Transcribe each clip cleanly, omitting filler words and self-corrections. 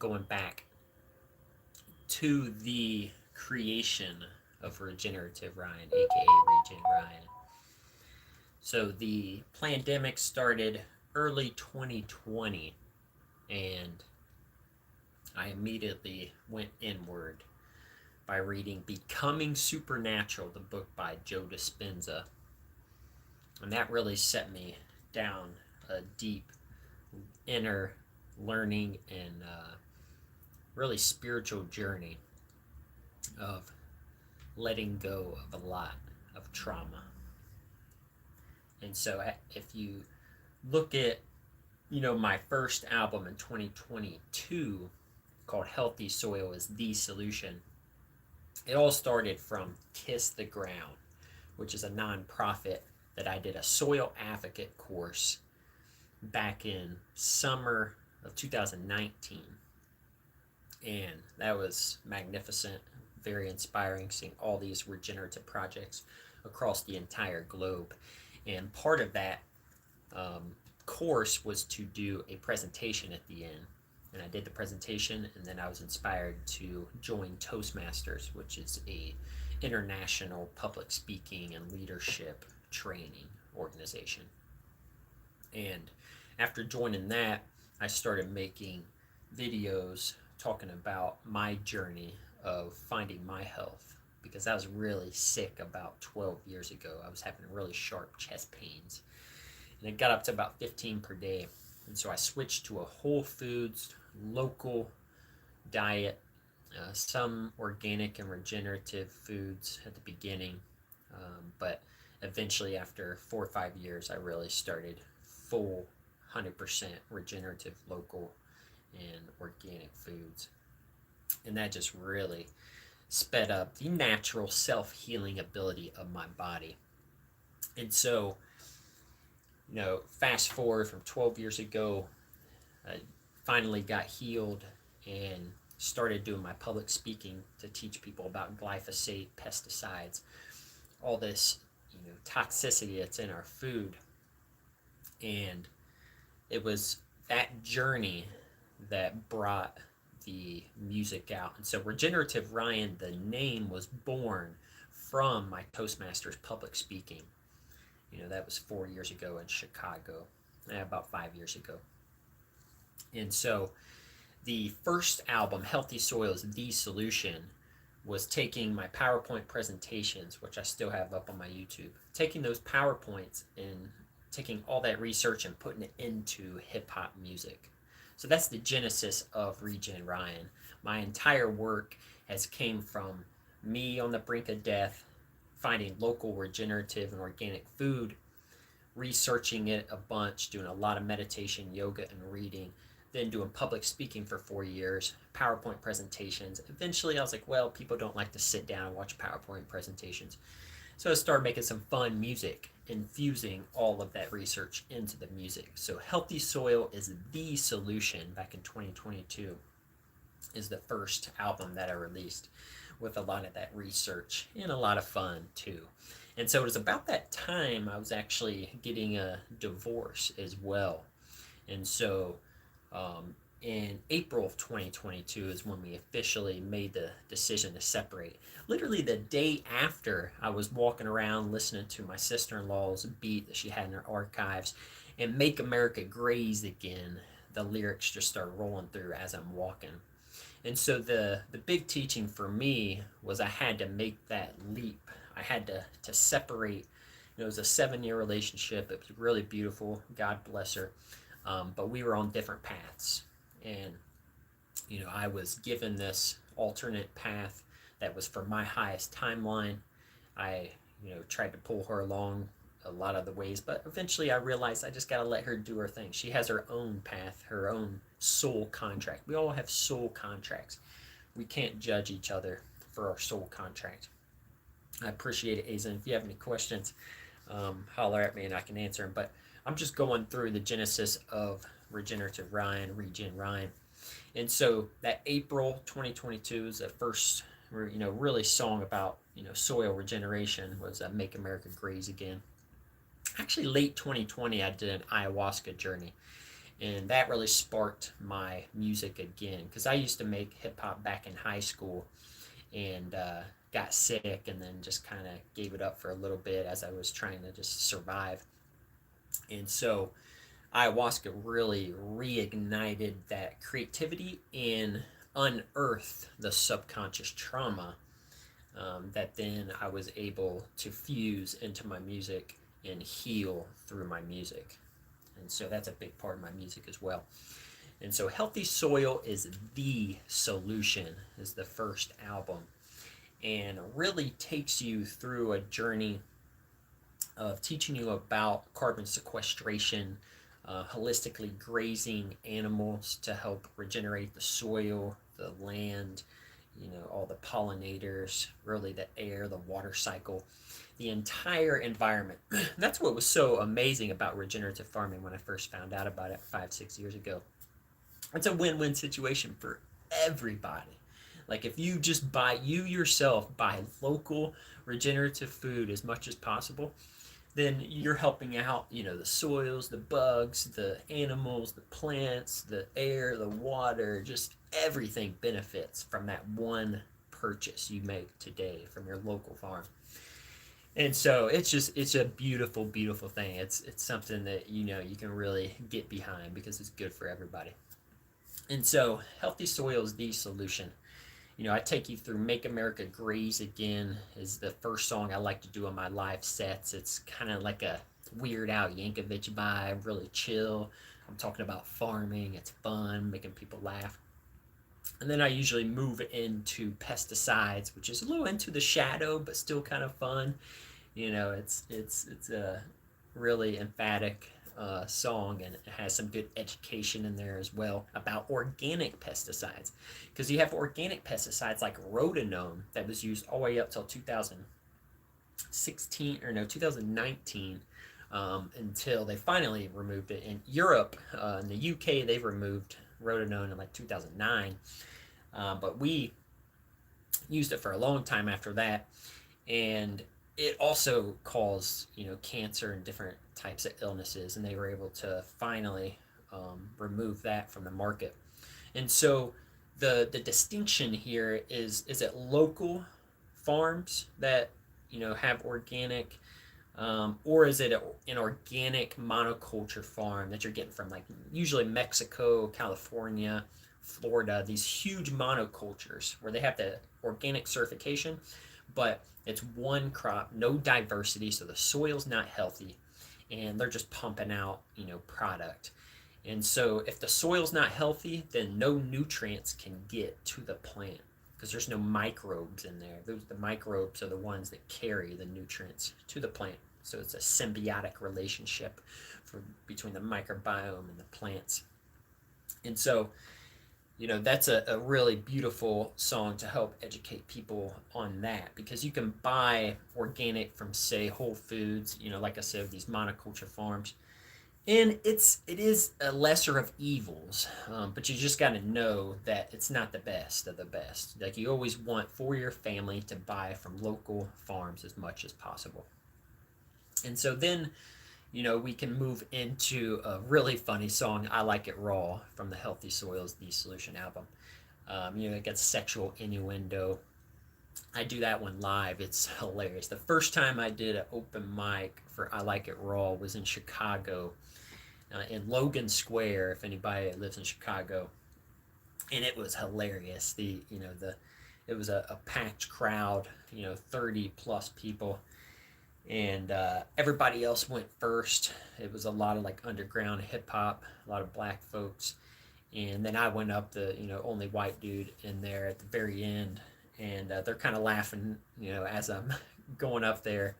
going back to the creation of Regenerative Ryan, aka Regen Ryan. So the pandemic started early 2020, and I immediately went inward by reading Becoming Supernatural, the book by Joe Dispenza. And that really set me down a deep inner learning and really spiritual journey of letting go of a lot of trauma. And so if you look at, my first album in 2022 called Healthy Soil is the Solution, it all started from Kiss the Ground, which is a nonprofit that I did a soil advocate course back in summer of 2019. And that was magnificent, very inspiring, seeing all these regenerative projects across the entire globe. And part of that course was to do a presentation at the end. And I did the presentation, and then I was inspired to join Toastmasters, which is a international public speaking and leadership training organization. And after joining that, I started making videos talking about my journey of finding my health, because I was really sick about 12 years ago. I was having really sharp chest pains, and it got up to about 15 per day. And so I switched to a whole foods, local diet, some organic and regenerative foods at the beginning, but eventually, after 4 or 5 years, I really started full 100% regenerative, local, and organic foods. And that just really sped up the natural self-healing ability of my body. And so, fast forward from 12 years ago, I finally got healed and started doing my public speaking to teach people about glyphosate, pesticides, all this, toxicity that's in our food. And it was that journey that brought the music out. And so Regenerative Ryan, the name, was born from my Toastmasters public speaking. That was 4 years ago in Chicago, about 5 years ago. And so the first album, Healthy Soil is the Solution, was taking my PowerPoint presentations, which I still have up on my YouTube, taking those PowerPoints and taking all that research and putting it into hip-hop music. So that's the genesis of Regen Ryan. My entire work has came from me on the brink of death, finding local regenerative and organic food, researching it a bunch, doing a lot of meditation, yoga, and reading, then doing public speaking for 4 years, PowerPoint presentations. Eventually, I was like, well, people don't like to sit down and watch PowerPoint presentations. So I started making some fun music, infusing all of that research into the music. So Healthy Soil is the Solution back in 2022 is the first album that I released with a lot of that research and a lot of fun too. And so it was about that time I was actually getting a divorce as well. And so in April of 2022 is when we officially made the decision to separate. Literally the day after, I was walking around listening to my sister-in-law's beat that she had in her archives, and Make America Graze Again, the lyrics just started rolling through as I'm walking. And so the big teaching for me was I had to make that leap. I had to separate. It was a 7-year relationship. It was really beautiful. God bless her. But we were on different paths. And, I was given this alternate path that was for my highest timeline. I, tried to pull her along a lot of the ways, but eventually I realized I just got to let her do her thing. She has her own path, her own soul contract. We all have soul contracts. We can't judge each other for our soul contract. I appreciate it, Azen. If you have any questions, holler at me and I can answer them. But I'm just going through the genesis of Regenerative Ryan, Regen Ryan. And so that April 2022 is the first, really song about, soil regeneration was Make America Graze Again. Actually, late 2020, I did an ayahuasca journey. And that really sparked my music again, because I used to make hip hop back in high school, and got sick, and then just kind of gave it up for a little bit as I was trying to just survive. And so ayahuasca really reignited that creativity and unearthed the subconscious trauma, that then I was able to fuse into my music and heal through my music. And so that's a big part of my music as well. And so Healthy Soil is the solution, is the first album, and really takes you through a journey of teaching you about carbon sequestration, holistically grazing animals to help regenerate the soil, the land, all the pollinators, really the air, the water cycle, the entire environment. That's what was so amazing about regenerative farming when I first found out about it 5, 6 years ago. It's a win-win situation for everybody. Like if you just you yourself buy local regenerative food as much as possible, then you're helping out, the soils, the bugs, the animals, the plants, the air, the water, just everything benefits from that one purchase you make today from your local farm. And so it's a beautiful, beautiful thing. It's something that you can really get behind because it's good for everybody. And so Healthy Soil is the solution. I take you through Make America Graze Again is the first song I like to do on my live sets. It's kind of like a Weird Al Yankovic vibe, really chill. I'm talking about farming. It's fun, making people laugh. And then I usually move into Pesticides, which is a little into the shadow, but still kind of fun. It's a really emphatic song, and it has some good education in there as well about organic pesticides, because you have organic pesticides like rotenone that was used all the way up till 2016 or no 2019, until they finally removed it in Europe. In the UK they've removed rotenone in like 2009, but we used it for a long time after that, and it also caused cancer and different types of illnesses, and they were able to finally remove that from the market. And so the distinction here is it local farms that have organic, or is it an organic monoculture farm that you're getting from like usually Mexico, California, Florida, these huge monocultures where they have the organic certification, but it's one crop, no diversity, so the soil's not healthy, and they're just pumping out, product. And so if the soil's not healthy, then no nutrients can get to the plant because there's no microbes in there. The microbes are the ones that carry the nutrients to the plant. So it's a symbiotic relationship between the microbiome and the plants. And so that's a really beautiful song to help educate people on that, because you can buy organic from, say, Whole Foods, like I said, these monoculture farms, and it is a lesser of evils, but you just got to know that it's not the best of the best. Like you always want for your family to buy from local farms as much as possible. And so then we can move into a really funny song, I Like It Raw, from the Healthy Soils The Solution album. It gets sexual innuendo. I do that one live. It's hilarious. The first time I did an open mic for I Like It Raw was in Chicago, in Logan Square, if anybody lives in Chicago. And it was hilarious. It was a packed crowd, 30 plus people, and everybody else went first. It was a lot of like underground hip hop, a lot of black folks, and then I went up, the only white dude in there at the very end, and they're kind of laughing, as I'm going up there,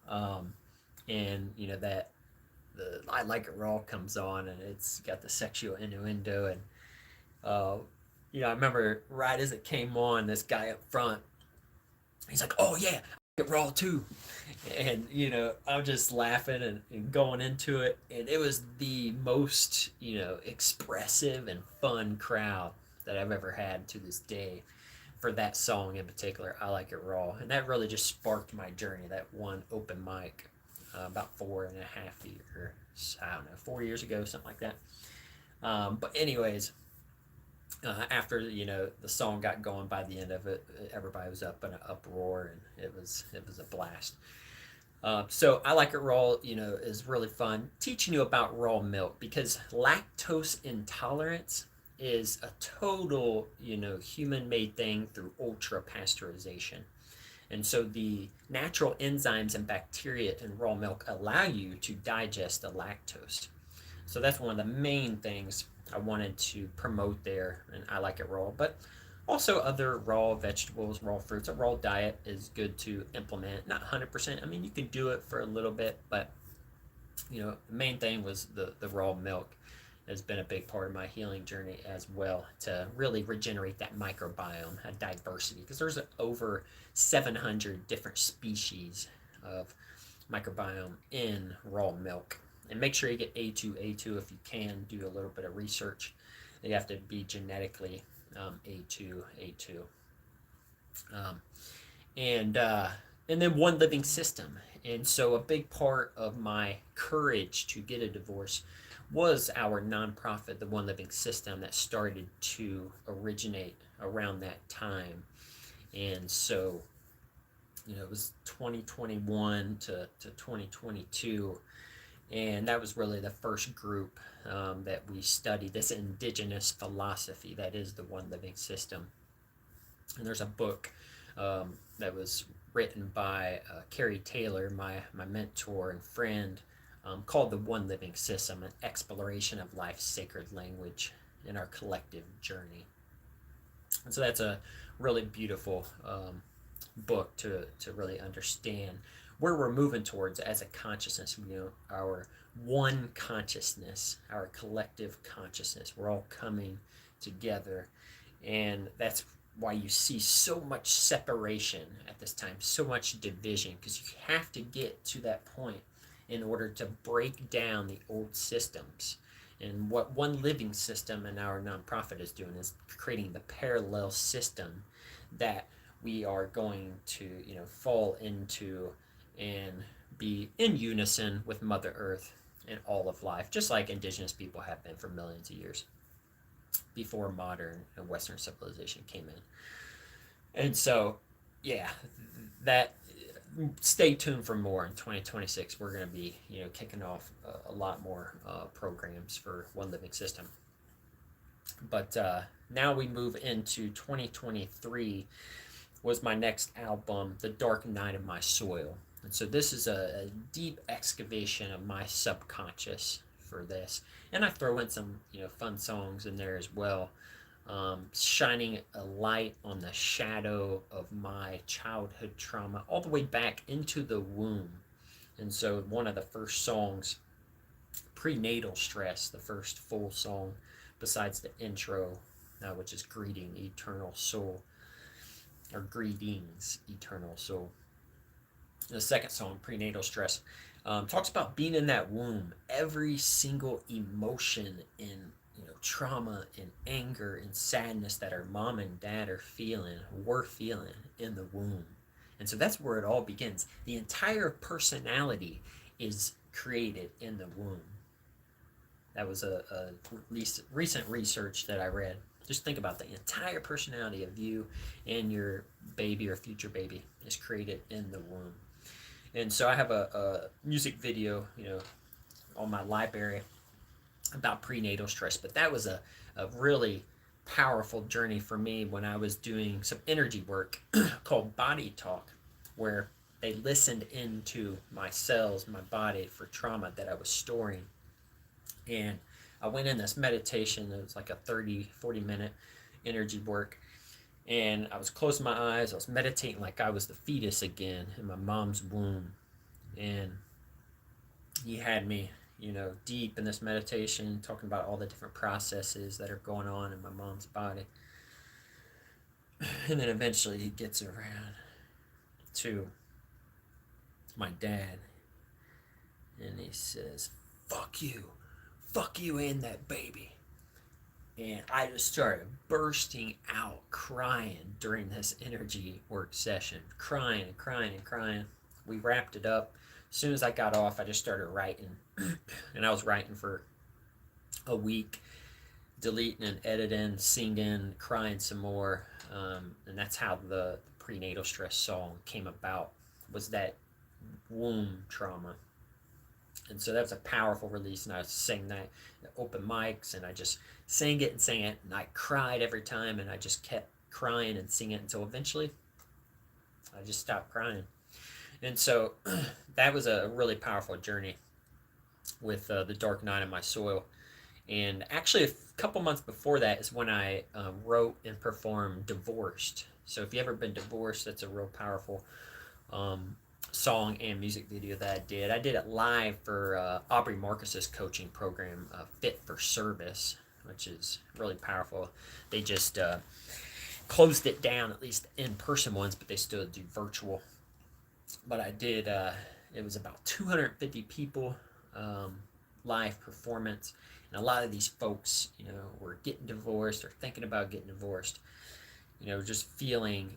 and that the I Like It Raw comes on, and it's got the sexual innuendo, and I remember right as it came on, this guy up front, he's like, "Oh yeah, I like it raw too," and I'm just laughing and going into it, and it was the most expressive and fun crowd that I've ever had to this day for that song in particular, I Like It Raw. And that really just sparked my journey, that one open mic, about 4.5 years, I don't know, 4 years ago, something like that. But anyways, after the song got going, by the end of it, everybody was up in an uproar, and it was a blast. So I like it raw. Is really fun teaching you about raw milk, because lactose intolerance is a total human made thing through ultra pasteurization. And so the natural enzymes and bacteria in raw milk allow you to digest the lactose. So that's one of the main things I wanted to promote there, and I like it raw. But also other raw vegetables, raw fruits, a raw diet is good to implement. Not 100%. I mean, you can do it for a little bit, but the main thing was the raw milk has been a big part of my healing journey as well, to really regenerate that microbiome, a diversity, because there's over 700 different species of microbiome in raw milk. And make sure you get A2 if you can. Do a little bit of research. You have to be genetically A2. Um, and then one living system. And so a big part of my courage to get a divorce was our nonprofit, the One Living System, that started to originate around that time. And so, it was 2021 to 2022. And that was really the first group that we studied this indigenous philosophy that is the One Living System. And there's a book that was written by Carrie Taylor, my mentor and friend, called The One Living System, an exploration of life's sacred language in our collective journey. And so that's a really beautiful book to really understand where we're moving towards as a consciousness. Our one consciousness, our collective consciousness. We're all coming together, and that's why you see so much separation at this time, so much division, because you have to get to that point in order to break down the old systems. And what One Living System and our nonprofit is doing is creating the parallel system that we are going to fall into and be in unison with Mother Earth and all of life, just like indigenous people have been for millions of years before modern and Western civilization came in. And so, yeah, that stay tuned for more in 2026. We're going to be kicking off a lot more programs for One Living System. But now we move into 2023. Was my next album, The Dark Night of My Soil. And so this is a deep excavation of my subconscious for this. And I throw in some fun songs in there as well, shining a light on the shadow of my childhood trauma all the way back into the womb. And so one of the first songs, Prenatal Stress, the first full song besides the intro, which is Greeting Eternal Soul, or Greetings Eternal Soul. The second song, Prenatal Stress, talks about being in that womb. Every single emotion in trauma and anger and sadness that our mom and dad are feeling, we're feeling in the womb. And so that's where it all begins. The entire personality is created in the womb. That was a recent research that I read. Just think about the entire personality of you and your baby or future baby is created in the womb. And so I have a music video, on my library about prenatal stress. But that was a really powerful journey for me when I was doing some energy work called Body Talk, where they listened into my cells, my body, for trauma that I was storing. And I went in this meditation. It was like a 40 minute energy work. And I was closing my eyes. I was meditating like I was the fetus again in my mom's womb. And he had me, deep in this meditation, talking about all the different processes that are going on in my mom's body. And then eventually he gets around to my dad. And he says, fuck you and that baby. And I just started bursting out crying during this energy work session, crying and crying and crying. We wrapped it up. As soon as I got off, I just started writing. And I was writing for a week. deleting and editing, singing, crying some more, and that's how the prenatal stress song came about. Was that womb trauma, and so that was a powerful release. And I sang that at open mics, and I just sang it and sang it, and I cried every time, and I just kept crying and singing it until eventually I just stopped crying. And so that was a really powerful journey with the dark night in my soil. And actually, a couple months before that is when I wrote and performed Divorced. So if you've ever been divorced, that's a real powerful um, song and music video that I did. I did it live for Aubrey Marcus's coaching program, Fit for Service, which is really powerful. They just closed it down, at least in-person ones, but they still do virtual. But I did, it was about 250 people, live performance. And a lot of these folks, were getting divorced or thinking about getting divorced, just feeling,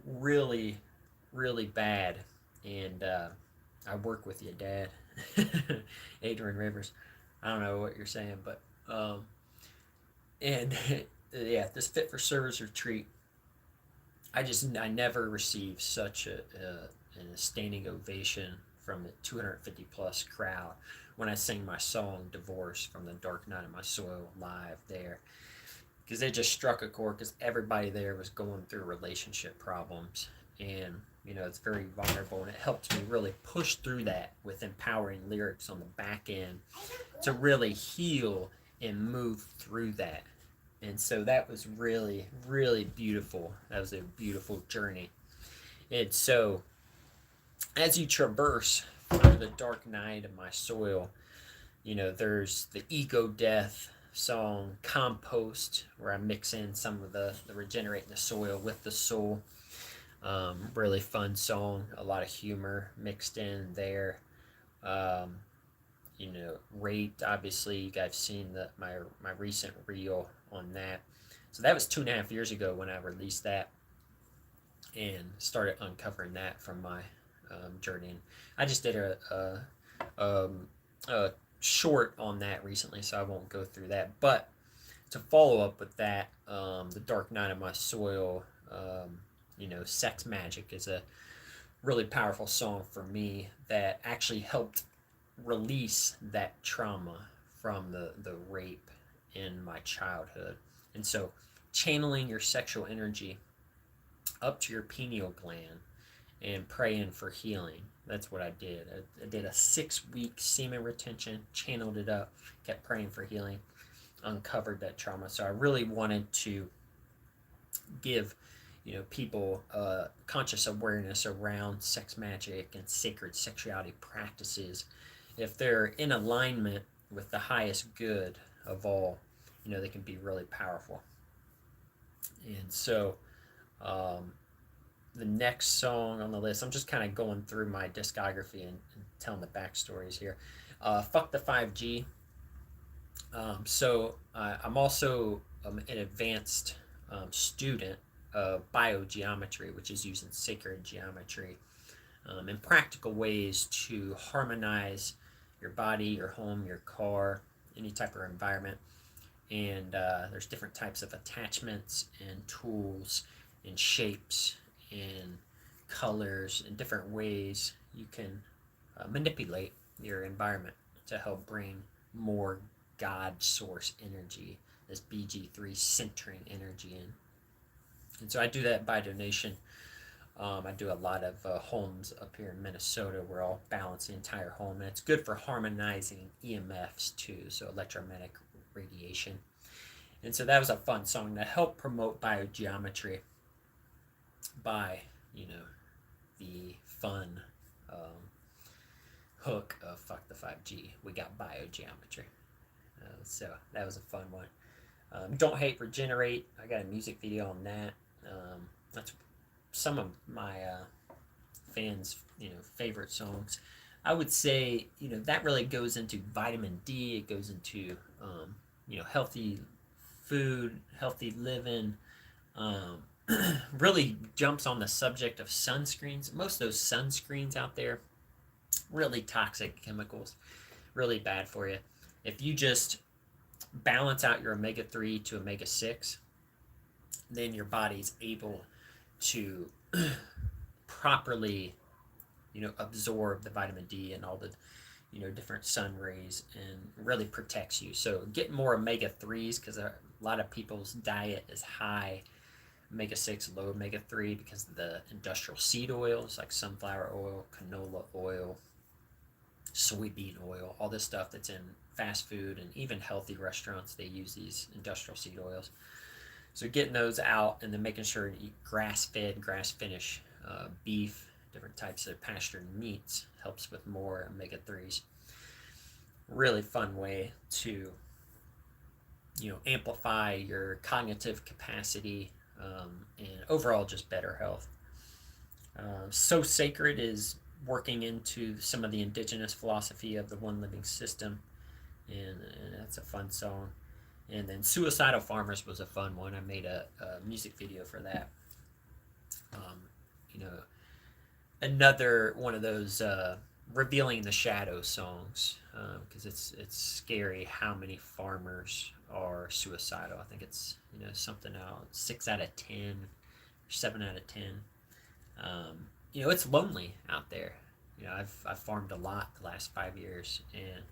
really, really bad. And I work with you, Dad. Adrian Rivers. I don't know what you're saying, but, and yeah, this Fit for Service retreat, I never received such a standing ovation from the 250 plus crowd when I sang my song Divorce from the Dark Night of My Soil live there, because it just struck a chord, because everybody there was going through relationship problems, and it's very vulnerable, and it helped me really push through that with empowering lyrics on the back end to really heal and move through that. And so that was really, really beautiful. That was a beautiful journey. And so as you traverse through the dark night of my soil, there's the ego death song, Compost, where I mix in some of the regenerating the soil with the soul. Really fun song, a lot of humor mixed in there. Um, Rate, obviously, you guys have seen my recent reel on that. So that was 2.5 years ago when I released that and started uncovering that from my journey. And I just did a short on that recently, so I won't go through that. But to follow up with that, the Dark Night of My Soil, Sex Magic is a really powerful song for me that actually helped release that trauma from the rape in my childhood. And so channeling your sexual energy up to your pineal gland and praying for healing. That's what I did. I did a 6-week semen retention, channeled it up, kept praying for healing, uncovered that trauma. So I really wanted to give people conscious awareness around sex magic and sacred sexuality practices. If they're in alignment with the highest good of all, they can be really powerful. And so the next song on the list, I'm just kind of going through my discography and telling the backstories here. Fuck the 5G. I'm also an advanced student of biogeometry, which is using sacred geometry in practical ways to harmonize your body, your home, your car, any type of environment. And there's different types of attachments and tools and shapes and colors and different ways you can manipulate your environment to help bring more God source energy, this BG3 centering energy in. And so I do that by donation. I do a lot of homes up here in Minnesota where I'll balance the entire home. And it's good for harmonizing EMFs too, so electromagnetic radiation. And so that was a fun song that helped promote biogeometry by, the fun hook of Fuck the 5G. We got biogeometry. So that was a fun one. Don't Hate, Regenerate. I got a music video on that. That's some of my fans, favorite songs. I would say, that really goes into vitamin D. It goes into, healthy food, healthy living. Really jumps on the subject of sunscreens. Most of those sunscreens out there, really toxic chemicals, really bad for you. If you just balance out your omega-3 to omega-6, then your body's able to properly, absorb the vitamin D and all the, different sun rays, and really protects you. So get more omega-3s, because a lot of people's diet is high omega-6, low omega-3, because of the industrial seed oils like sunflower oil, canola oil, soybean oil, all this stuff that's in fast food and even healthy restaurants. They use these industrial seed oils. So getting those out, and then making sure to eat grass-fed, grass-finished beef, different types of pastured meats, helps with more omega-3s. Really fun way to, amplify your cognitive capacity, and overall just better health. So Sacred is working into some of the indigenous philosophy of the one living system, and that's a fun song. And then Suicidal Farmers was a fun one. I made a music video for that. You know, another one of those revealing the shadow songs, because it's scary how many farmers are suicidal. I think it's something out 6 out of 10, 7 out of 10. It's lonely out there. I've farmed a lot the last 5 years, and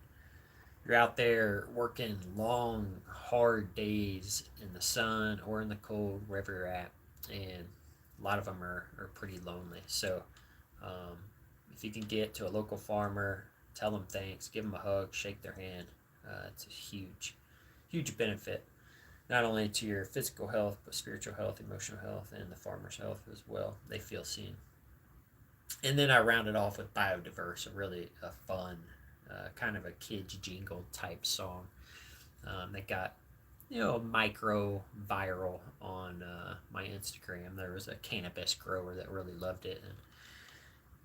you're out there working long, hard days in the sun or in the cold, wherever you're at, and a lot of them are pretty lonely. So if you can get to a local farmer, tell them thanks, give them a hug, shake their hand, it's a huge benefit, not only to your physical health, but spiritual health, emotional health, and the farmer's health as well. They feel seen. And then I rounded off with Biodiverse, a fun, kind of a kid's jingle type song that got micro viral on my Instagram. There was a cannabis grower that really loved it, and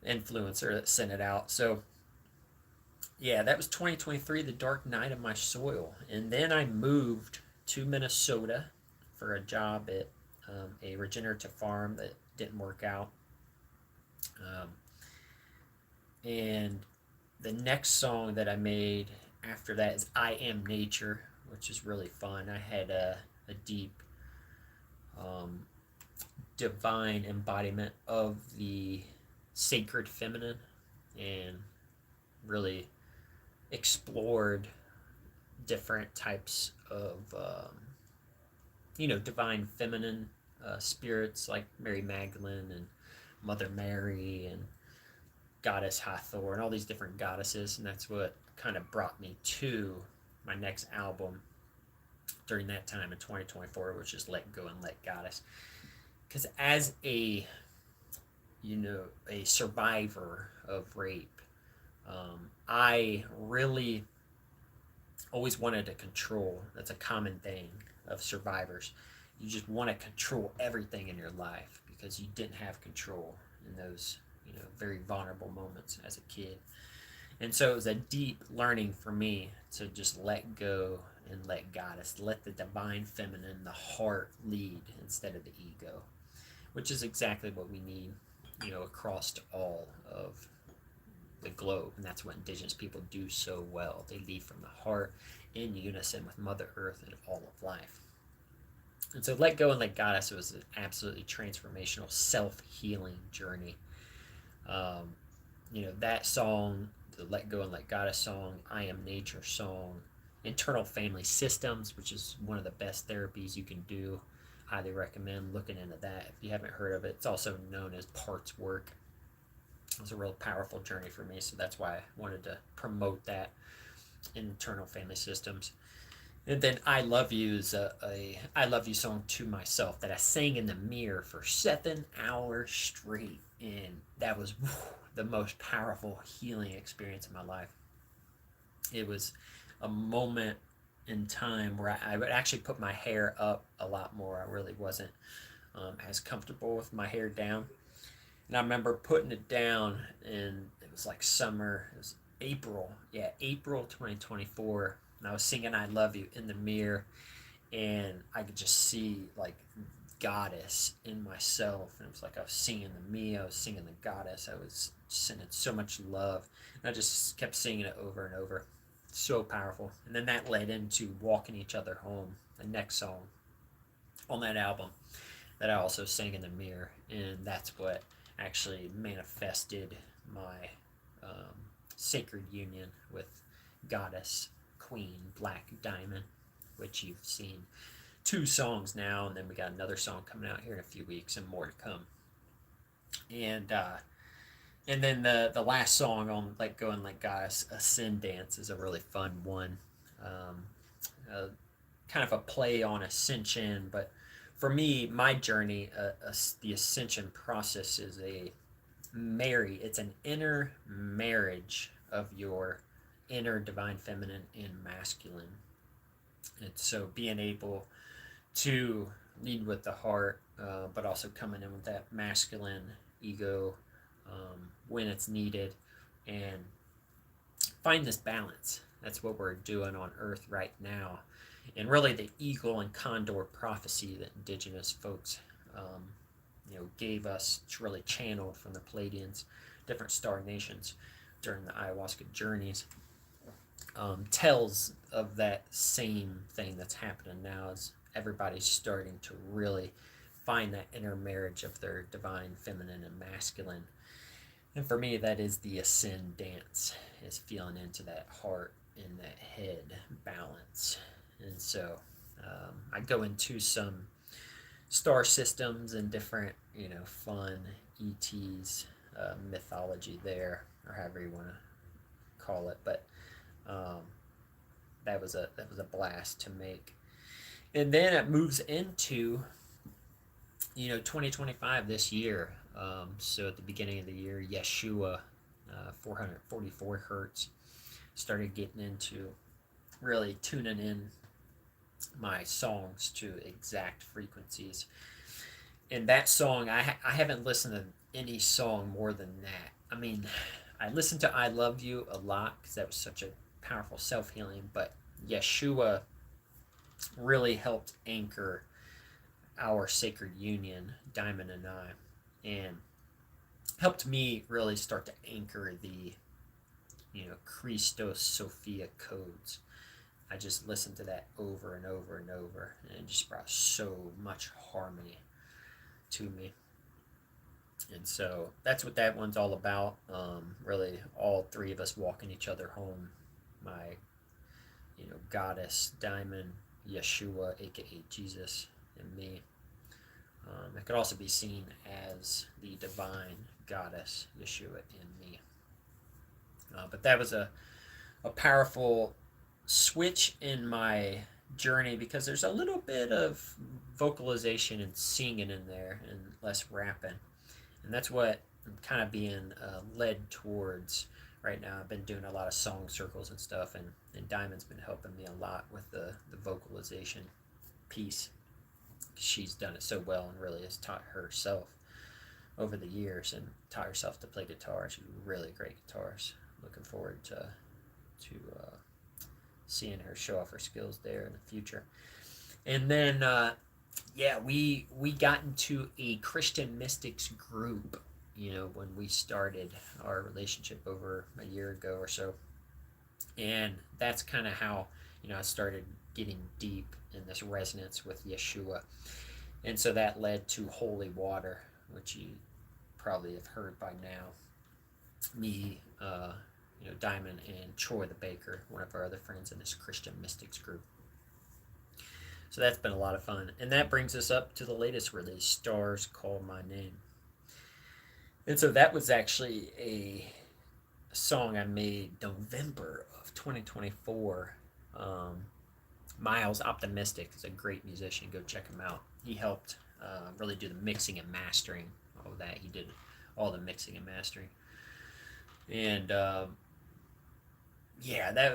influencer that sent it out. So yeah, that was 2023, the dark night of my soil. And then I moved to Minnesota for a job at a regenerative farm that didn't work out. And the next song that I made after that is I Am Nature, which is really fun. I had a deep divine embodiment of the sacred feminine, and really explored different types of divine feminine spirits, like Mary Magdalene and Mother Mary and Goddess Hathor and all these different goddesses. And that's what kind of brought me to my next album during that time in 2024, which is Let Go and Let Goddess. Because as a survivor of rape, I really always wanted to control. That's a common thing of survivors. You just want to control everything in your life because you didn't have control in those very vulnerable moments as a kid. And so it was a deep learning for me to just let go and let Goddess, let the divine feminine, the heart, lead instead of the ego, which is exactly what we need across all of the globe. And that's what indigenous people do so well. They lead from the heart, in unison with Mother Earth and all of life. And so Let Go and Let Goddess was an absolutely transformational self-healing journey. That song, the Let Go and Let Goddess song, I Am Nature song, Internal Family Systems, which is one of the best therapies you can do. Highly recommend looking into that if you haven't heard of it. It's also known as parts work. It was a real powerful journey for me, so that's why I wanted to promote that, Internal Family Systems. And then I Love You is a I Love You song to myself that I sang in the mirror for 7 hours straight. And that was the most powerful healing experience of my life. It was a moment in time where I would actually put my hair up a lot more. I really wasn't as comfortable with my hair down. And I remember putting it down, and it was like summer. It was April 2024. And I was singing I Love You in the mirror, and I could just see like Goddess in myself. And it was like I was singing me, I was singing the Goddess. I was sending so much love. And I just kept singing it over and over. So powerful. And then that led into Walking Each Other Home, the next song on that album that I also sang in the mirror. And that's what actually manifested my um, sacred union with Goddess Queen Black Diamond, which you've seen two songs now, and then we got another song coming out here in a few weeks and more to come. And and then the last song on Let Go and Let God, Ascend Dance, is a really fun one. Um, uh, Kind of a play on ascension, but for me, my journey, the ascension process is it's an inner marriage of your inner divine feminine and masculine. And so being able to lead with the heart, but also coming in with that masculine ego when it's needed, and find this balance. That's what we're doing on Earth right now. And really, the eagle and condor prophecy that indigenous folks, gave us, it's really channeled from the Pleiadians, different star nations during the ayahuasca journeys, tells of that same thing that's happening now as everybody's starting to really find that inner marriage of their divine feminine and masculine. And for me, that is the ascend dance, is feeling into that heart and that head balance. And so I go into some star systems and different, fun ETs, mythology there, or however you want to call it. But that was a blast to make. And then it moves into 2025 this year. So at the beginning of the year, Yeshua, 444 hertz, started getting into really tuning in my songs to exact frequencies. And that song, I haven't listened to any song more than that. I mean, I listened to I Love You a lot because that was such a powerful self-healing, but Yeshua really helped anchor our sacred union, Diamond and I, and helped me really start to anchor the, Christos Sophia codes. I just listened to that over and over and over, and it just brought so much harmony to me. And so that's what that one's all about. Really, all three of us walking each other home. My, goddess, Diamond, Yeshua, aka Jesus, and me. It could also be seen as the divine goddess, Yeshua, and me. But that was a powerful switch in my journey because there's a little bit of vocalization and singing in there and less rapping. And that's what I'm kind of being led towards right now. I've been doing a lot of song circles and stuff, and Diamond's been helping me a lot with the vocalization piece. She's done it so well and really has taught herself over the years and taught herself to play guitar. She's a really great guitarist. Looking forward to seeing her show off her skills there in the future. And then we got into a Christian mystics group, when we started our relationship over a year ago or so. And that's kind of how, I started getting deep in this resonance with Yeshua. And so that led to Holy Water, which you probably have heard by now. Me, Diamond, and Troy the Baker, one of our other friends in this Christian mystics group. So that's been a lot of fun. And that brings us up to the latest release, Stars Call My Name. And so that was actually a song I made November of 2024. Miles Optimistic is a great musician. Go check him out. He helped really do the mixing and mastering. All of that. He did all the mixing and mastering. And that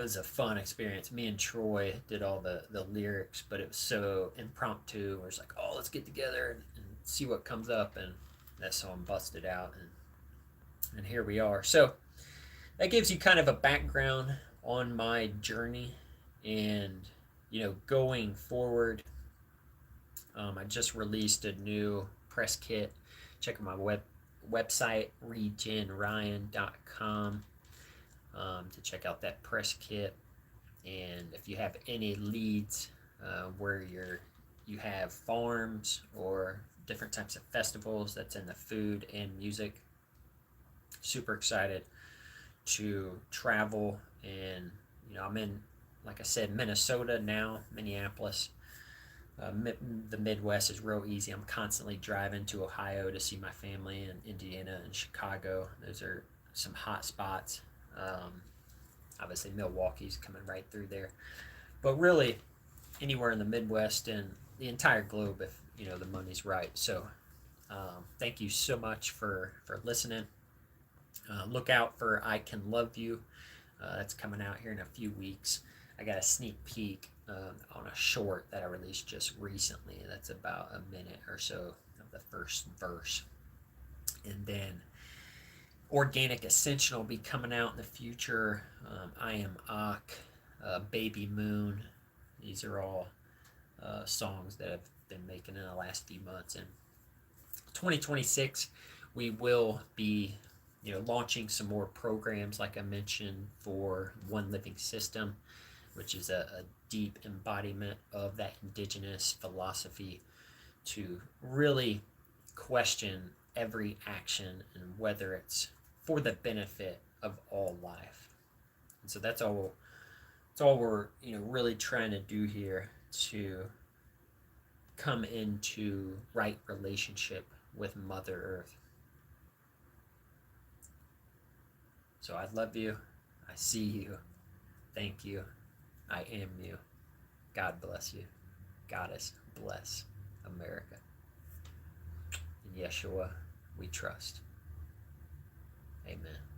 was a fun experience. Me and Troy did all the lyrics, but it was so impromptu. It was like, oh, let's get together and see what comes up. And that song busted out. And here we are. So that gives you kind of a background on my journey. And, going forward, I just released a new press kit. Check out my website, regenryan.com, to check out that press kit. And if you have any leads where you have farms or different types of festivals that's in the food and music, super excited to travel. And I'm in, like I said, Minnesota now, Minneapolis. The Midwest is real easy. I'm constantly driving to Ohio to see my family, and Indiana and Chicago. Those are some hot spots. Obviously, Milwaukee's coming right through there. But really, anywhere in the Midwest and the entire globe if the money's right. So thank you so much for listening. Look out for I Can Love You. That's coming out here in a few weeks. I got a sneak peek on a short that I released just recently. That's about a minute or so of the first verse. And then Organic Ascension will be coming out in the future. I Am Ak, Baby Moon. These are all songs that I've been making in the last few months. And 2026, we will be launching some more programs, like I mentioned, for One Living System, which is a deep embodiment of that indigenous philosophy to really question every action and whether it's for the benefit of all life. And so that's all we're really trying to do here, to come into right relationship with Mother Earth. So I love you. I see you. Thank you. I am you. God bless you. Goddess bless America. In Yeshua we trust. Amen.